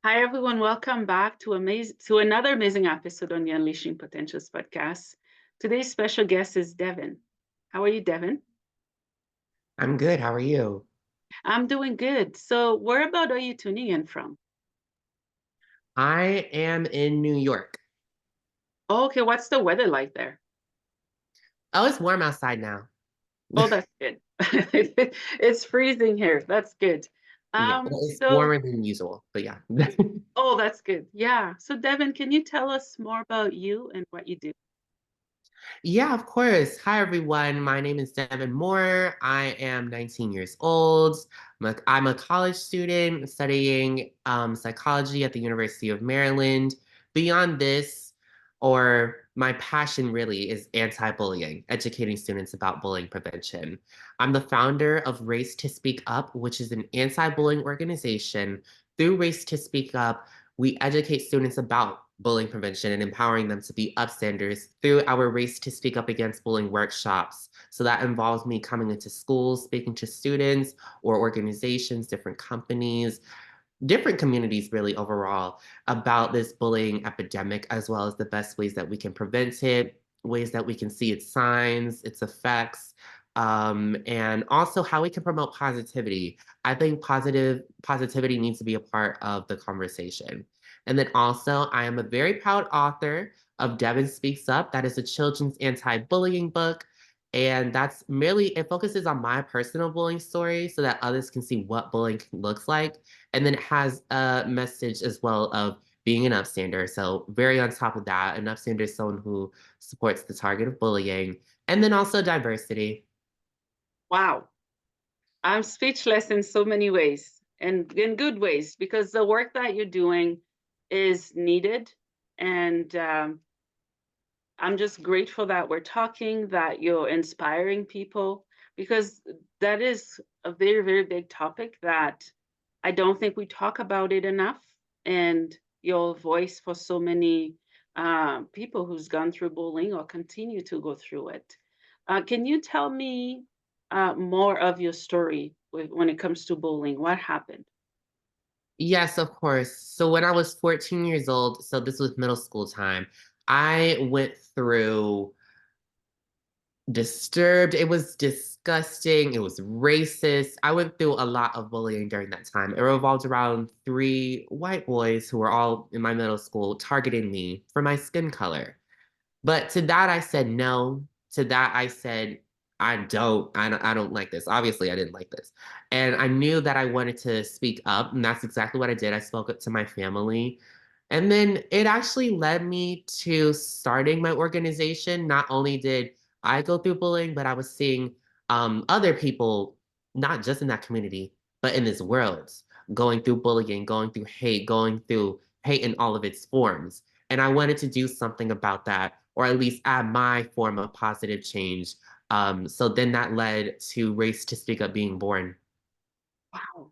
Hi, everyone. Welcome back to another amazing episode on the Unleashing Potentials podcast. Today's special guest is Devin. How are you, Devin? I'm good. How are you? I'm doing good. So, where about are you tuning in from? I am in New York. Oh, okay, what's the weather like there? Oh, it's warm outside now. Oh, that's good. It's freezing here. That's good. Yeah, well, it's So, warmer than usual, but yeah. oh, that's good. Yeah. So, Devin, can you tell us more about you and what you do? Yeah, of course. Hi, everyone. My name is Devin Moore. I am 19 years old. I'm a college student studying psychology at the University of Maryland. Beyond this, or my passion really is anti-bullying, educating students about bullying prevention. I'm the founder of Race to Speak Up, which is an anti-bullying organization. Through Race to Speak Up, we educate students about bullying prevention and empowering them to be upstanders through our Race to Speak Up Against Bullying workshops. So that involves me coming into schools, speaking to students or organizations, different companies, different communities really overall about this bullying epidemic, as well as the best ways that we can prevent it, ways that we can see its signs, its effects, and also how we can promote positivity. I think positivity needs to be a part of the conversation. And then also, I am a very proud author of Devin Speaks Up. That is a children's anti-bullying book. And that's merely, it focuses on my personal bullying story so that others can see what bullying looks like. And then it has a message as well of being an upstander. So very on top of that, an upstander is someone who supports the target of bullying. And then also diversity. Wow. I'm speechless in so many ways and in good ways because the work that you're doing is needed. And I'm just grateful that we're talking, that you're inspiring people, because that is a very, very big topic that I don't think we talk about it enough. And your voice for so many people who's gone through bullying or continue to go through it. Can you tell me more of your story when it comes to bullying? What happened? Yes, of course. So when I was 14 years old, so this was middle school time, I went through disturbed. It was disgusting. It was racist. I went through a lot of bullying during that time. It revolved around three white boys who were all in my middle school targeting me for my skin color. But to that I said no. To that I said I don't like this. Obviously I didn't like this. And I knew that I wanted to speak up, and that's exactly what I did. I spoke up to my family. And then it actually led me to starting my organization. Not only did I go through bullying, but I was seeing other people, not just in that community, but in this world, going through bullying, going through hate in all of its forms. And I wanted to do something about that, or at least add my form of positive change. So then that led to Race to Speak Up being born. Wow.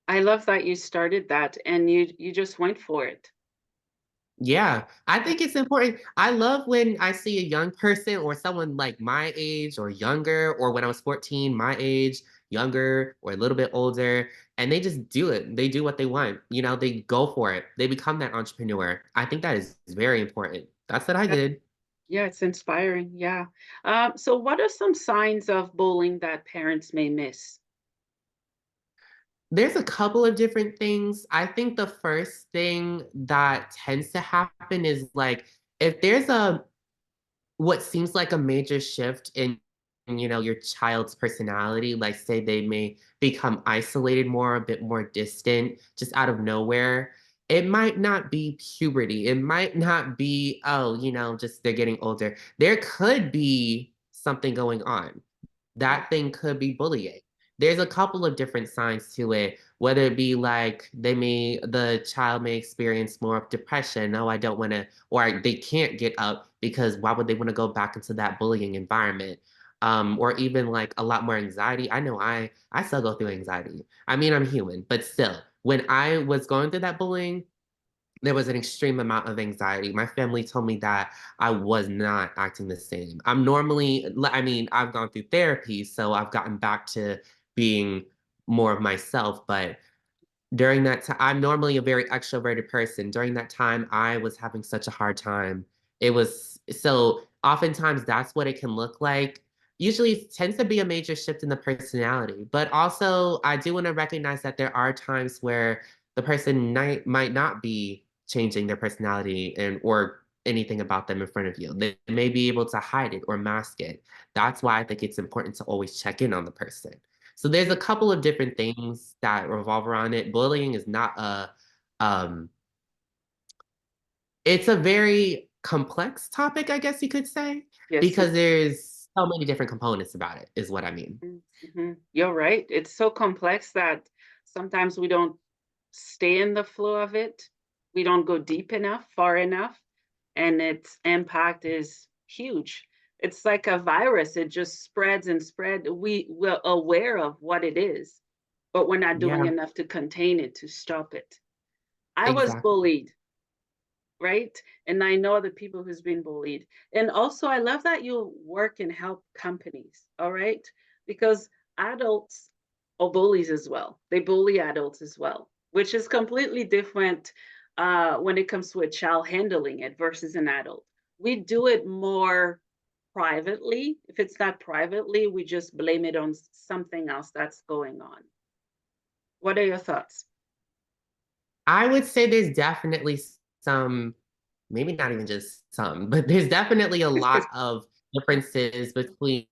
I love that you started that and you just went for it. Yeah, I think it's important. I love when I see a young person or someone like my age or younger, or when I was 14, my age, younger or a little bit older, and they just do it. They do what they want. They go for it. They become that entrepreneur. I think that is very important. That's what I did. Yeah, it's inspiring. Yeah. So, what are some signs of bullying that parents may miss? There's a couple of different things. I think the first thing that tends to happen is like if there's a what seems like a major shift in your child's personality, like say they may become isolated more, a bit more distant, just out of nowhere. It might not be puberty. It might not be, oh, just they're getting older. There could be something going on. Yeah. That thing could be bullying. There's a couple of different signs to it, whether it be like the child may experience more of depression. No, I don't want to, or they can't get up because why would they want to go back into that bullying environment? Or even like a lot more anxiety. I know I still go through anxiety. I mean, I'm human, but still, when I was going through that bullying, there was an extreme amount of anxiety. My family told me that I was not acting the same. I mean, I've gone through therapy, so I've gotten back to being more of myself, but during that time, I'm normally a very extroverted person. During that time, I was having such a hard time. It was so oftentimes that's what it can look like. Usually it tends to be a major shift in the personality, but also I do want to recognize that there are times where the person might not be changing their personality and or anything about them in front of you. They may be able to hide it or mask it. That's why I think it's important to always check in on the person. So there's a couple of different things that revolve around it. Bullying is not um, it's a very complex topic, I guess you could say, Yes, because there's so many different components about it, is what I mean. you're right. It's so complex that sometimes we don't stay in the flow of it. We don't go deep enough, far enough, and its impact is huge. It's like a virus. It just spreads and spread. We're aware of what it is, but we're not doing Yeah, enough to contain it, to stop it. I was exactly. bullied, right? And I know the people who's been bullied. And also, I love that you work and help companies, all right? Because adults are bullies as well. They bully adults as well, which is completely different when it comes to a child handling it versus an adult. We do it more privately. If it's not privately, we just blame it on something else that's going on. What are your thoughts? I would say there's definitely some, maybe not even just some, but there's definitely a lot of differences between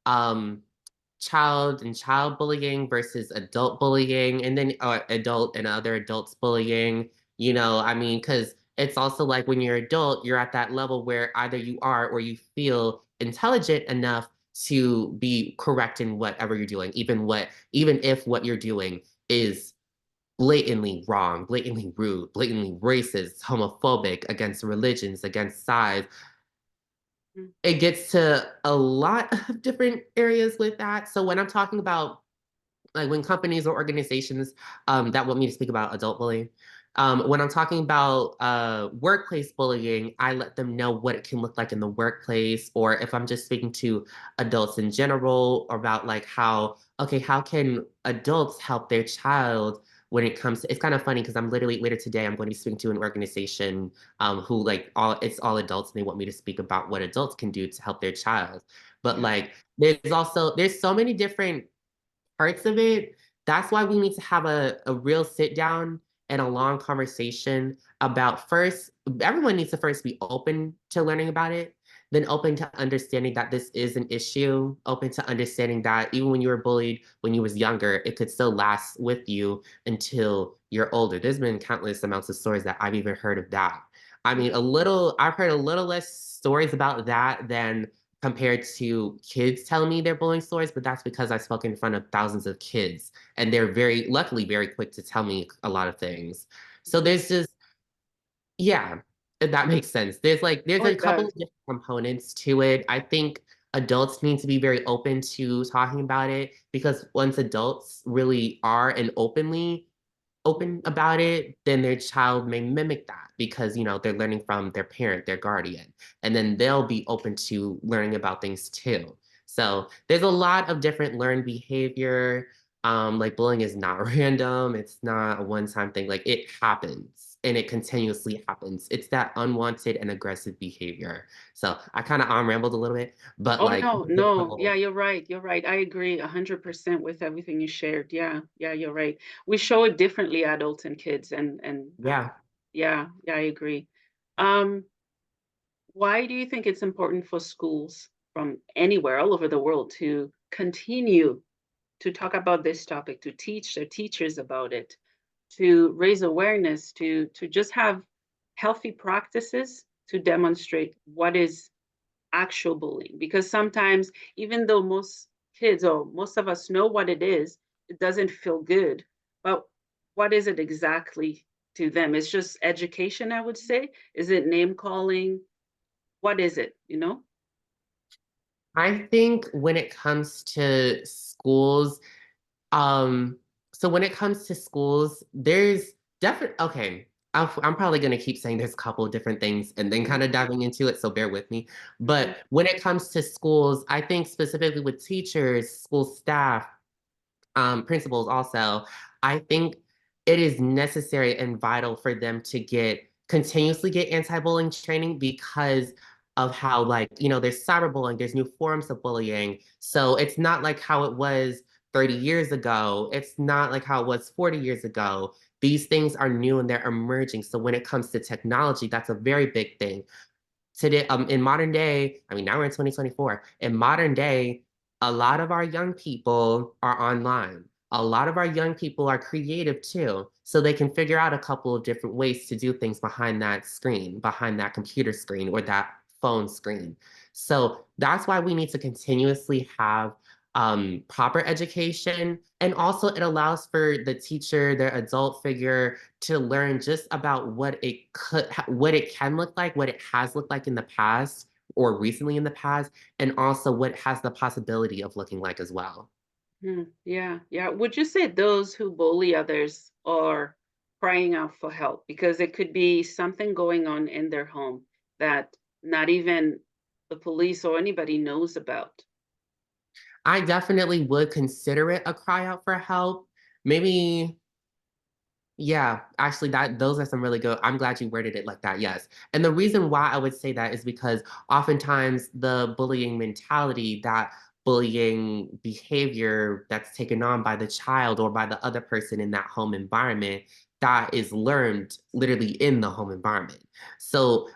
um child bullying versus adult bullying, and then adult and other adults bullying. I mean, because it's also like when you're adult, you're at that level where either you are or you feel intelligent enough to be correct in whatever you're doing, even if what you're doing is blatantly wrong, blatantly rude, blatantly racist, homophobic, against religions, against sides. Mm, It gets to a lot of different areas with that. So when I'm talking about like when companies or organizations that want me to speak about adult bullying, when I'm talking about workplace bullying, I let them know what it can look like in the workplace, or if I'm just speaking to adults in general about like how can adults help their child when it comes to, it's kind of funny because I'm literally later today, I'm going to be speaking to an organization who like it's all adults and they want me to speak about what adults can do to help their child. But yeah. like there's so many different parts of it. That's why we need to have a real sit down and a long conversation about first, everyone needs to first be open to learning about it, then open to understanding that this is an issue, open to understanding that even when you were bullied when you was younger, it could still last with you until you're older. There's been countless amounts of stories that I've even heard of that. I mean, I've heard a little less stories about that than compared to kids telling me their bullying stories, but that's because I spoke in front of thousands of kids and they're luckily very quick to tell me a lot of things. So Mhm. there's just, yeah, if that makes sense. There's Oh, a it couple does. of different components to it. I think adults need to be very open to talking about it because once adults really are and open about it, then their child may mimic that because, they're learning from their parent, their guardian, and then they'll be open to learning about things too. So there's a lot of different learned behavior. Like bullying is not random. It's not a one-time thing. Like it happens and it continuously happens. It's that unwanted and aggressive behavior. So I kind of rambled a little bit, but Oh, like no, there's a no. Yeah, couple, you're right. You're right. I agree 100% with everything you shared. Yeah, yeah, you're right. We show it differently, adults and kids, and yeah. yeah, yeah, I agree. Um, why do you think it's important for schools from anywhere, all over the world, to continue to talk about this topic, to teach their teachers about it, to raise awareness, to just have healthy practices to demonstrate what is actual bullying? Because sometimes, even though most kids or most of us know what it doesn't feel good. But what is it exactly to them? It's just education, I would say. Is it name calling? What is it, you know? I think when it comes to schools, Um, so when it comes to schools, there's definitely okay. I'm probably gonna keep saying there's a couple of different things and then kind of diving into it, so bear with me. Mm-hmm. But when it comes to schools, I think specifically with teachers, school staff, principals also, I think it is necessary and vital for them to continuously get anti-bullying training because of how, like, there's cyberbullying, there's new forms of bullying. So it's not like how it was 30 years ago. It's not like how it was 40 years ago. These things are new and they're emerging. So when it comes to technology, that's a very big thing. Today, in modern day, I mean, now we're in 2024. In modern day, a lot of our young people are online. A lot of our young people are creative too, so they can figure out a couple of different ways to do things behind that screen, behind that computer screen or that phone screen. So that's why we need to continuously have proper education. And also, it allows for the teacher, the adult figure, to learn just about what it can look like, what it has looked like in the past or recently in the past, and also what has the possibility of looking like as well. Yeah, yeah. Would you say those who bully others are crying out for help? Because it could be something going on in their home that not even the police or anybody knows about. I definitely would consider it a cry out for help. Maybe. Yeah, actually those are some really good. I'm glad you worded it like that. Yes. And the reason why I would say that is because oftentimes the bullying mentality, that bullying behavior that's taken on by the child or by the other person in that home environment, that is learned literally in the home environment. So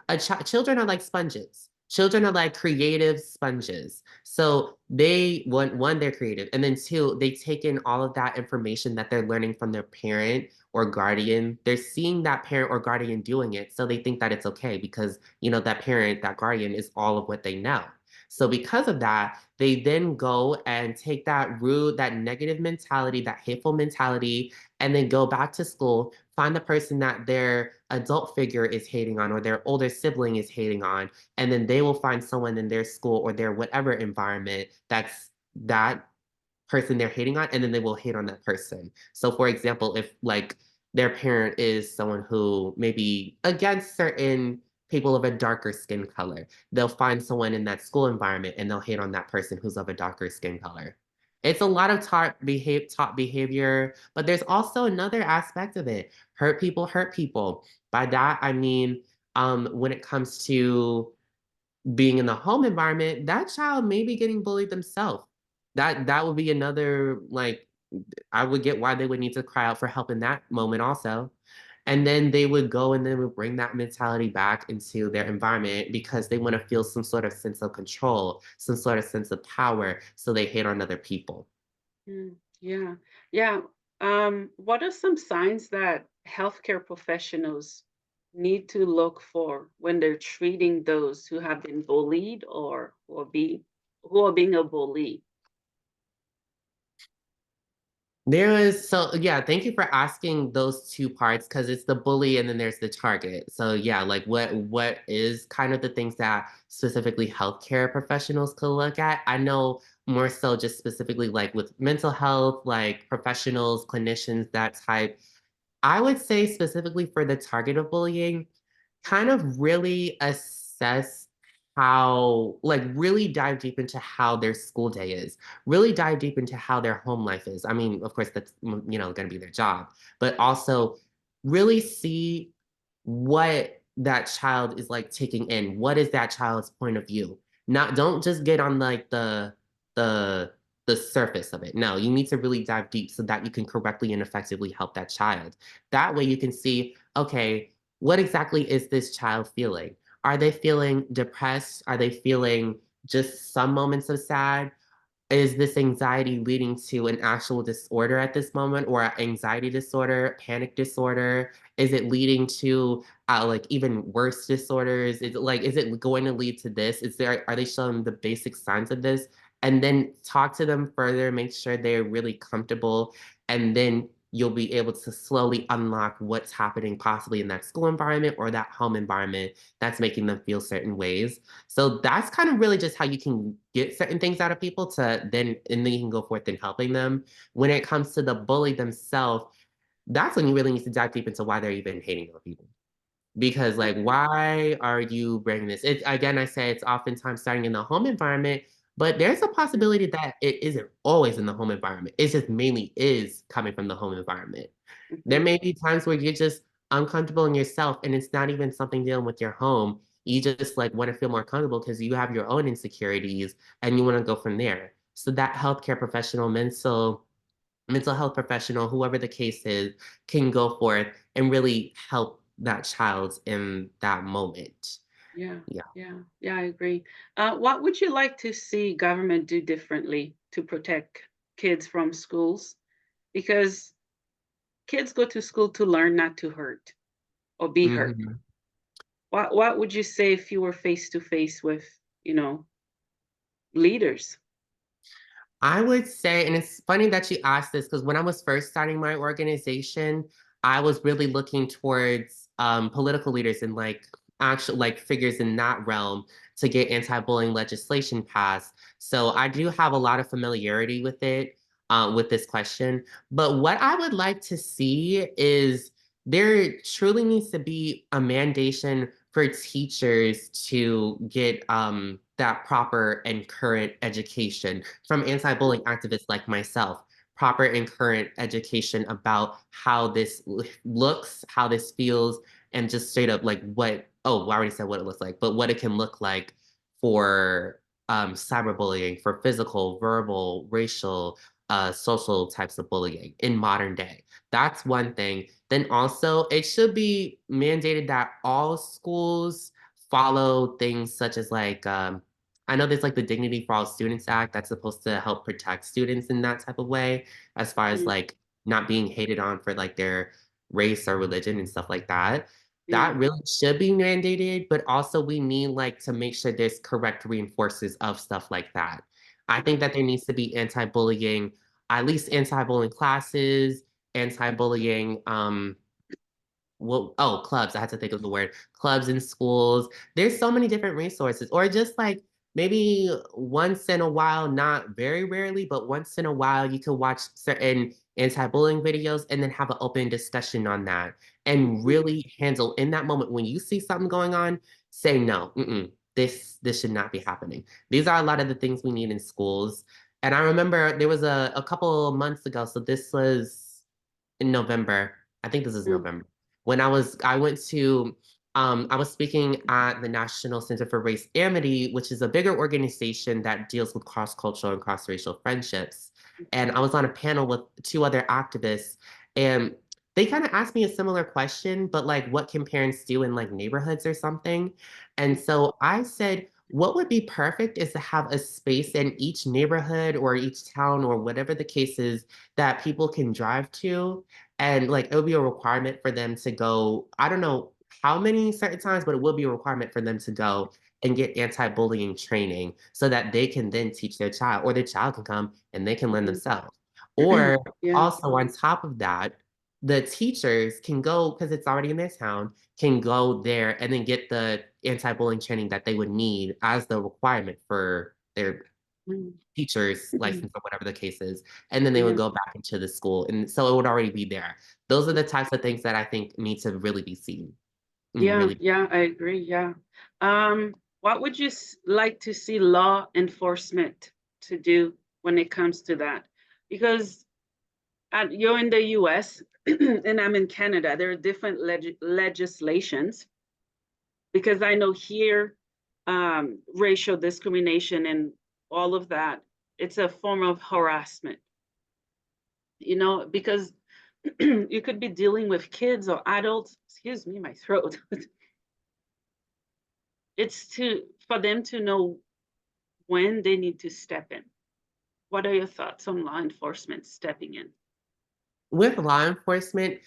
children are like sponges. Children are like creative sponges. So one, they're creative, and then two, they take in all of that information that they're learning from their parent or guardian. They're seeing that parent or guardian doing it, so they think that it's okay because, that parent, that guardian is all of what they know. So because of that, they then go and take that rude, that negative mentality, that hateful mentality, and then go back to school, find the person that their adult figure is hating on or their older sibling is hating on, and then they will find someone in their school or their whatever environment that's that person they're hating on, and then they will hate on that person. So for example, if like their parent is someone who maybe against certain people of a darker skin color, they'll find someone in that school environment and they'll hate on that person who's of a darker skin color. It's a lot of taught behavior, but there's also another aspect of it. Hurt people hurt people. By that I mean, when it comes to being in the home environment, that child may be getting bullied themselves. That would be another, like, I would get why they would need to cry out for help in that moment also. And then they would go and then would bring that mentality back into their environment because they want to feel some sort of sense of control, some sort of sense of power. So they hate on other people. Yeah, yeah. What are some signs that healthcare professionals need to look for when they're treating those who have been bullied or who are being a bully? Yeah, thank you for asking those two parts because it's the bully and then there's the target. So yeah, like what is kind of the things that specifically healthcare professionals could look at? I know more so just specifically like with mental health, like professionals, clinicians, that type. I would say specifically for the target of bullying, kind of really assess really dive deep into how their school day is, really dive deep into how their home life is. I mean, of course, that's, going to be their job, but also really see what that child is like taking in. What is that child's point of view? Not, don't just get on like the, the surface of it. No, you need to really dive deep so that you can correctly and effectively help that child. That way you can see, okay, what exactly is this child feeling? Are they feeling depressed? Are they feeling just some moments of sad? Is this anxiety leading to an actual disorder at this moment, or a anxiety disorder, panic disorder? Is it leading to like even worse disorders? Is it going to lead to this? Are they showing the basic signs of this? And then talk to them further, make sure they're really comfortable, and then you'll be able to slowly unlock what's happening possibly in that school environment or that home environment that's making them feel certain ways. So that's kind of really just how you can get certain things out of people and then you can go forth in helping them. When it comes to the bully themselves, that's when you really need to dive deep into why they're even hating on people. Because like, why are you bringing this? It again, I say it's oftentimes starting in the home environment, but there's a possibility that it isn't always in the home environment. It just mainly is coming from the home environment. There may be times where you're just uncomfortable in yourself and it's not even something dealing with your home. You just like want to feel more comfortable because you have your own insecurities and you want to go from there. So that healthcare professional, mental health professional, whoever the case is, can go forth and really help that child in that moment. Yeah, Yeah. yeah, I agree. What would you like to see government do differently to protect kids from schools? Because kids go to school to learn, not to hurt or be hurt. Mhm. What would you say if you were face to face with, you know, leaders? I would say, and it's funny that you asked this because when I was first starting my organization, I was really looking towards political leaders and like actual like figures in that realm to get anti-bullying legislation passed. So I do have a lot of familiarity with it, with this question. But what I would like to see is there truly needs to be a mandation for teachers to get that proper and current education from anti-bullying activists like myself, proper and current education about how this looks, how this feels, and just straight up like what, oh, I already said what it looks like, but what it can look like for cyberbullying, for physical, verbal, racial, social types of bullying in modern day. That's one thing. Then also, it should be mandated that all schools follow things such as like I know there's like the Dignity for All Students Act that's supposed to help protect students in that type of way, as far as Mm, like not being hated on for like their race or religion and stuff like that. yeah. That really should be mandated, but also we need like to make sure there's correct reinforcers of stuff like that. I think that there needs to be anti-bullying, at least anti-bullying classes, anti-bullying well, oh, clubs. I had to think of the word clubs in schools. There's so many different resources, or just like maybe once in a while, not very rarely, but once in a while, you can watch certain anti-bullying videos and then have an open discussion on that and Mhm. really handle in that moment when you see something going on, say no, this should not be happening. These are a lot of the things we need in schools. And I remember there was a couple months ago, so this was in November. I think this is Mm, November when I went to I was speaking at the National Center for Race Amity, which is a bigger organization that deals with cross-cultural and cross-racial friendships. And mhm, I was on a panel with two other activists, and they kind of asked me a similar question, but like, what can parents do in like neighborhoods or something? And so I said, what would be perfect is to have a space in each neighborhood or each town or whatever the case is that people can drive to and like it would be a requirement for them to go, I don't know how many certain times, but it will be a requirement for them to go and get anti-bullying training so that they can then teach their child or their child can come and they can learn mhm. themselves. Or Yeah. also on top of that, the teachers can go because it's already in their town, can go there and then get the anti-bullying training that they would need as the requirement for their Mm, teacher's license or whatever the case is, and then they would yeah. go back into the school, and so it would already be there. Those are the types of things that I think need to really be seen and Yeah, really. yeah, I agree. Yeah. What would you like to see law enforcement to do when it comes to that? Because you're in the US and I'm in Canada, there are different legislations. Because I know here, racial discrimination and all of that, it's a form of harassment, because you could be dealing with kids or adults. Excuse me, my throat. It's for them to know when they need to step in. What are your thoughts on law enforcement stepping in? With law enforcement,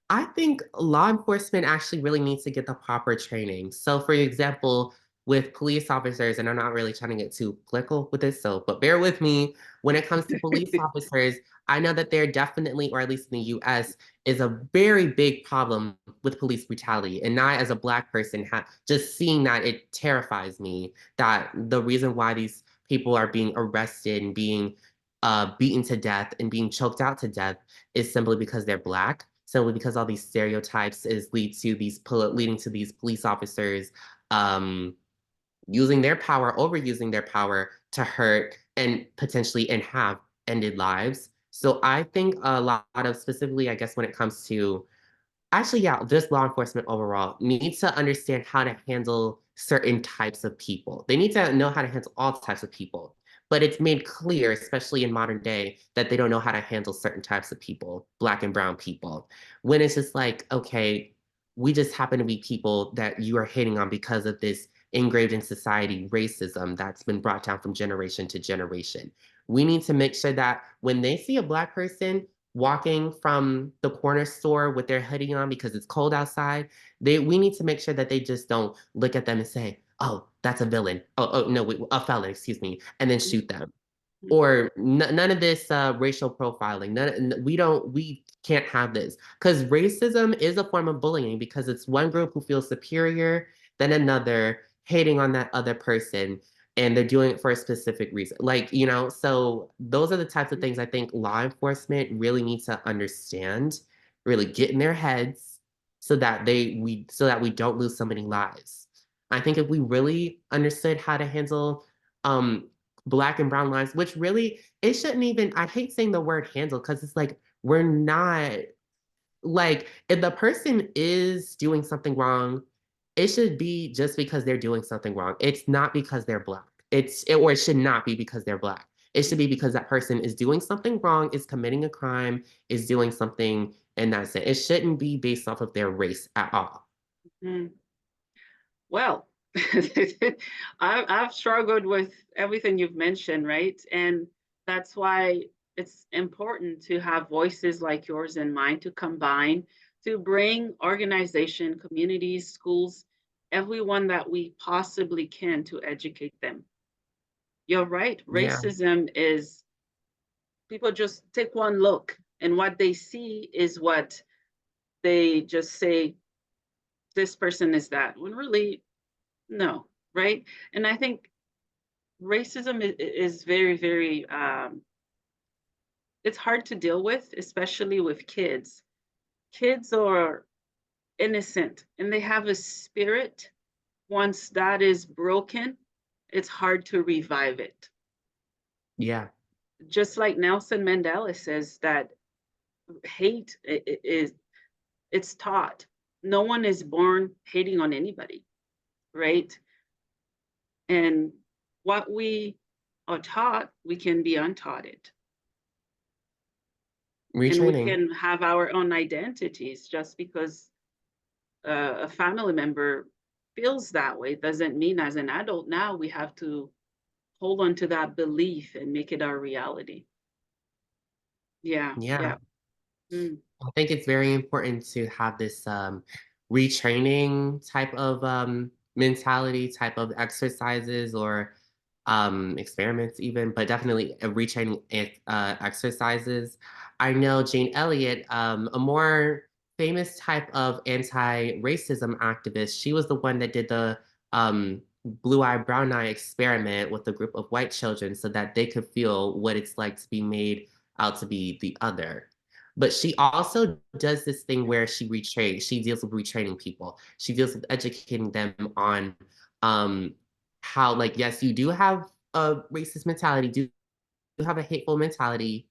I think law enforcement actually really needs to get the proper training. So, for example, with police officers, and I'm not really trying to get too political with this, so but bear with me. When it comes to police officers, I know that there definitely, or at least in the US, is a very big problem with police brutality. And I, as a Black person, just seeing that it terrifies me that the reason why these people are being arrested and being beaten to death and being choked out to death is simply because they're Black, simply because all these stereotypes leading to these police officers um, using their power, overusing their power to hurt and potentially and have ended lives. So I think a lot of specifically, I guess, when it comes to actually, yeah, just law enforcement overall needs to understand how to handle certain types of people. They need to know how to handle all types of people. But it's made clear, especially in modern day, that they don't know how to handle certain types of people, Black and brown people. When it's just like, okay, we just happen to be people that you are hating on because of this engraved in society racism that's been brought down from generation to generation. We need to make sure that when they see a Black person walking from the corner store with their hoodie on because it's cold outside, we need to make sure that they just don't look at them and say, "Oh, that's a villain. Oh, no, wait, a felon, excuse me," and then shoot them. Mhm. Or none of this racial profiling. We can't have this because racism is a form of bullying because it's one group who feels superior than another, hating on that other person, and they're doing it for a specific reason. Like, so those are the types of things I think law enforcement really needs to understand, really get in their heads so that we don't lose so many lives. I think if we really understood how to handle um Black and brown lives, which really, it shouldn't even, I hate saying the word handle because it's like, we're not, like, if the person is doing something wrong, it should be just because they're doing something wrong. It's not because they're Black. Or it should not be because they're Black. It should be because that person is doing something wrong, is committing a crime, is doing something, and that's it. It shouldn't be based off of their race at all. Mhm. Well, I've struggled with everything you've mentioned, right? And that's why it's important to have voices like yours and mine to combine to bring organization, communities, schools, everyone that we possibly can to educate them. You're right. Yeah, Racism is people just take one look and what they see is what they just say, this person is that, when really, no, right? And I think racism is very, very, it's hard to deal with, especially with kids. Kids are innocent and they have a spirit. Once that is broken, it's hard to revive it. yeah, Just like Nelson Mandela says that hate is it's taught. No one is born hating on anybody, right? And what we are taught, we can be untaught it. And we retraining. can have our own identities just because a family member feels that way doesn't mean as an adult now we have to hold on to that belief and make it our reality. Yeah, Yeah. yeah. Mm, I think it's very important to have this retraining type of mentality, type of exercises or experiments, even, but definitely retraining exercises. I know Jane Elliott, a more famous type of anti racism activist, she was the one that did the blue eye, brown eye experiment with a group of white children so that they could feel what it's like to be made out to be the other. But she also does this thing where she deals with retraining people. She deals with educating them on how, like, yes, you do have a racist mentality, do have a hateful mentality,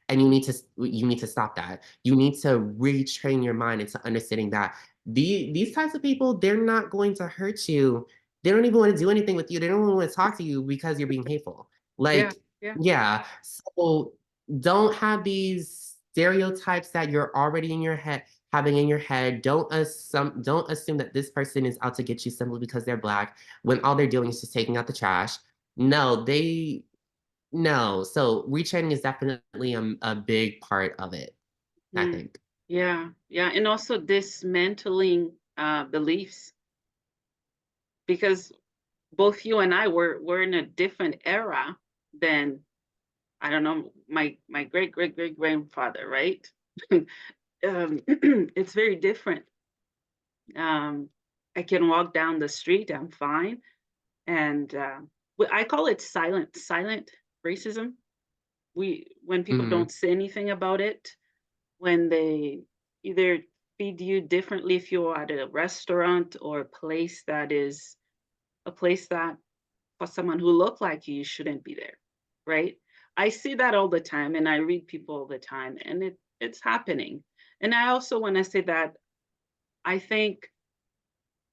and you need to stop that. You need to retrain your mind into understanding that these types of people, they're not going to hurt you. They don't even want to do anything with you. They don't even want to talk to you because you're being hateful. yeah, Like, yeah. yeah. So don't have these stereotypes that you're already in your head having in your head. Don't assume that this person is out to get you simply because they're Black when all they're doing is just taking out the trash. No, no. So retraining is definitely a big part of it, I Mm, think. yeah, yeah. And also dismantling beliefs because both you and I were in a different era than I don't know my great great great grandfather, right? It's very different. Um, I can walk down the street, I'm fine, and I call it silent racism. When people Mhm. don't say anything about it, when they either feed you differently if you're at a restaurant or a place that is a place that for someone who look like you shouldn't be there, right? I see that all the time, and I read people all the time, and it's happening. And I also want to say that I think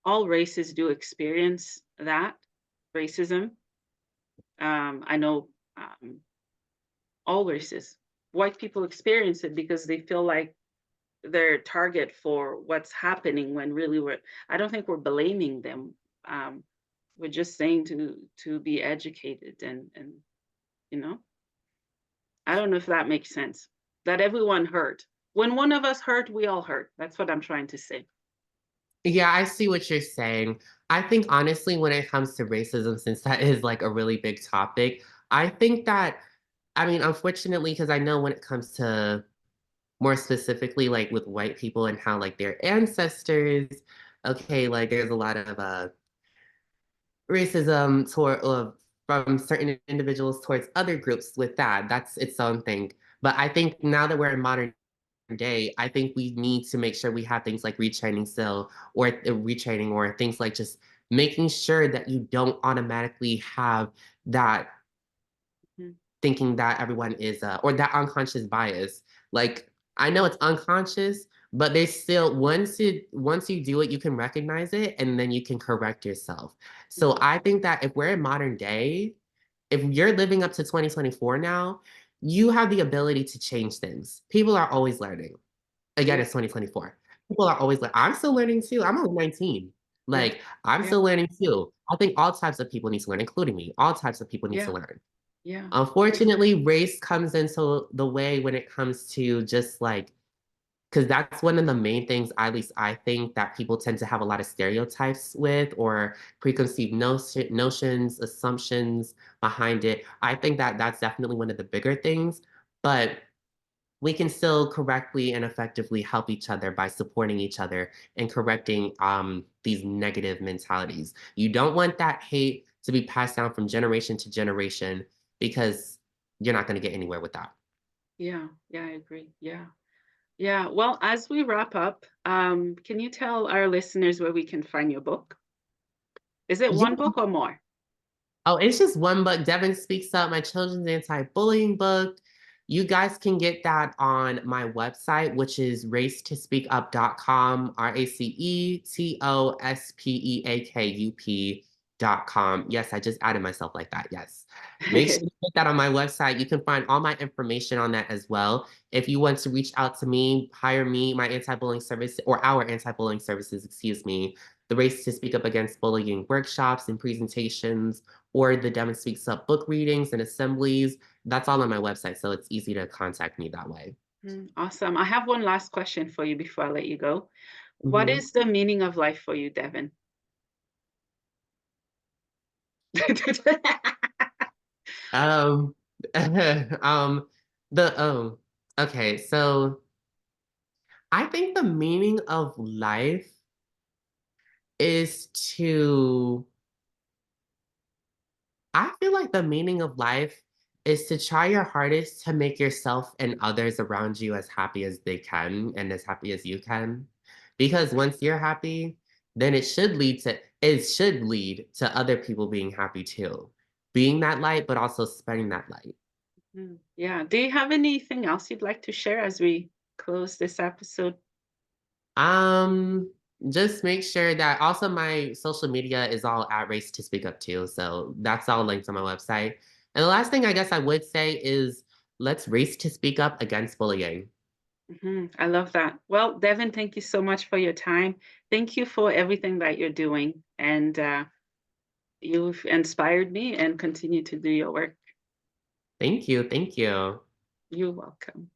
all races do experience that racism. I know all races. White people experience it because they feel like they're target for what's happening when really I don't think we're blaming them. Um, we're just saying to be educated and you know, I don't know if that makes sense. That everyone hurt. When one of us hurt, we all hurt. That's what I'm trying to say. Yeah, I see what you're saying. I think honestly, when it comes to racism, since that is like a really big topic, I think that, I mean, unfortunately, because I know when it comes to more specifically like with white people and how like their ancestors, okay, like there's a lot of racism toward from certain individuals towards other groups with that. That's its own thing. But I think now that we're in modern day, I think we need to make sure we have things like retraining still, or retraining, or things like just making sure that you don't automatically have that Mhm. thinking that everyone is or that unconscious bias. Like I know it's unconscious, but there's still once you do it, you can recognize it and then you can correct yourself. So Mhm. I think that if we're in modern day, if you're living up to 2024 now, you have the ability to change things. People are always learning. Again, Yeah, it's 2024. People are always like, I'm still learning too. I'm only 19. yeah, Like, I'm yeah, still learning too. I think all types of people need to learn, including me. All types of people need to yeah, learn. yeah, yeah, Unfortunately, race comes into the way when it comes to just like, because that's one of the main things, at least I think, that people tend to have a lot of stereotypes with or preconceived notions, assumptions behind it. I think that that's definitely one of the bigger things, but we can still correctly and effectively help each other by supporting each other and correcting these negative mentalities. You don't want that hate to be passed down from generation to generation because you're not going to get anywhere with that. yeah, yeah, I agree. Yeah. Yeah. Well, as we wrap up, can you tell our listeners where we can find your book? Is it Yeah. one book or more? Oh, it's just one book, Devin Speaks Up, my children's anti-bullying book. You guys can get that on my website, which is racetospeakup.com, RACETOSPEAKUP.com. Yes, I just added myself like that. Yes. Make sure to put that on my website. You can find all my information on that as well. If you want to reach out to me, hire me, my anti-bullying service, or our anti-bullying services, excuse me, the Race to Speak Up Against Bullying workshops and presentations, or the Devin Speaks Up book readings and assemblies. That's all on my website, so it's easy to contact me that way. Awesome. I have one last question for you before I let you go. What Mhm. is the meaning of life for you, Devin? Um, um, okay, so I think the meaning of life is to I feel like the meaning of life is to try your hardest to make yourself and others around you as happy as they can and as happy as you can. Because once you're happy, then it should lead to other people being happy too. Being that light, but also spreading that light. Yeah. Do you have anything else you'd like to share as we close this episode? Um, just make sure that also my social media is all at Race to Speak Up too. So that's all linked on my website. And the last thing I guess I would say is let's race to speak up against bullying. I love that. Well, Devin, thank you so much for your time. Thank you for everything that you're doing. And you've inspired me and continue to do your work. Thank you. Thank you. You're welcome.